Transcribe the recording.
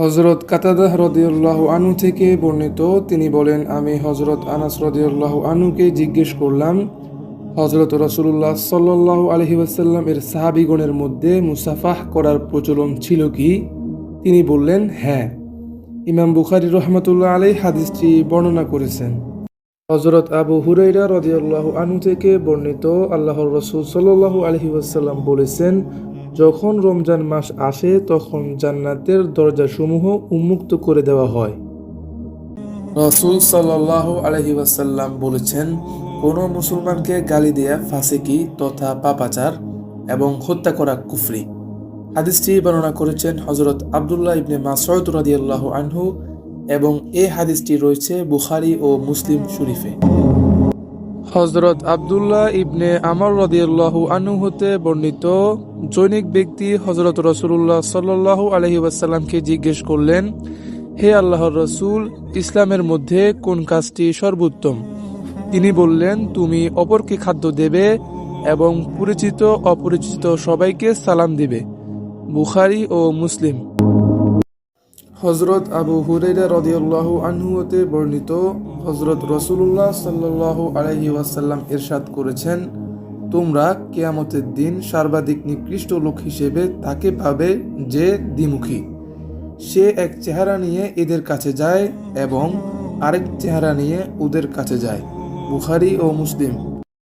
হযরত কাতাদাহ রাদিয়াল্লাহু আনহু থেকে বর্ণিত, তিনি বলেন, আমি হযরত আনাস রাদিয়াল্লাহু আনহুকে জিজ্ঞেস করলাম, হযরত রাসূলুল্লাহ সাল্লাল্লাহু আলাইহি ওয়াসাল্লাম এর সাহাবীগণের মধ্যে মুসাফাহ করার প্রচলন ছিল কি? তিনি বললেন, হ্যাঁ। ইমাম বুখারী রহমাতুল্লাহ আলাইহি হাদিসটি বর্ণনা করেছেন। হযরত আবু হুরায়রা রাদিয়াল্লাহু আনহু থেকে বর্ণিত, আল্লাহর রাসূল সাল্লাল্লাহু আলাইহি ওয়াসাল্লাম বলেছেন, যখন রমজান মাস আসে তখন জান্নাতের দরজাসমূহ উন্মুক্ত করে দেওয়া হয়। রাসূল সাল্লাল্লাহু আলাইহি ওয়াসাল্লাম বলেছেন, কোনো মুসলমানকে গালি দেয়া ফাসিকি তথা পাপাচার এবং হত্যা করা কুফরি। হাদিসটি বর্ণনা করেছেন হযরত আব্দুল্লাহ ইবনে মাসউদ রাদিয়াল্লাহু আনহু এবং এই হাদিসটি রয়েছে বুখারী ও মুসলিম শরীফে। হযরত আব্দুল্লাহ ইবনে আমর রাদিয়াল্লাহু আনহু হতে বর্ণিত, জনৈক ব্যক্তি হযরত রাসূলুল্লাহ সাল্লাল্লাহু আলাইহি ওয়াসাল্লামকে জিজ্ঞেস করলেন, হে আল্লাহর রাসূল, ইসলামের মধ্যে কোন কাজটি সর্বোত্তম? তিনি বললেন, তুমি অপরকে খাদ্য দেবে এবং পরিচিত অপরিচিত সবাইকে সালাম দিবে। বুখারী ও মুসলিম। হযরত আবু হুরায়রা রাদিয়াল্লাহু আনহু হতে বর্ণিত, হযরত রাসূলুল্লাহ সাল্লাল্লাহু আলাইহি ওয়াসাল্লাম ইরশাদ করেছেন, তোমরা কিয়ামতের দিন সর্বাধিক নিকৃষ্ট লোক হিসেবে তাকে পাবে যে দ্বিমুখী। সে এক চেহারা নিয়ে এদের কাছে যায় এবং আরেক চেহারা নিয়ে ওদের কাছে যায়। বুখারী ও মুসলিম।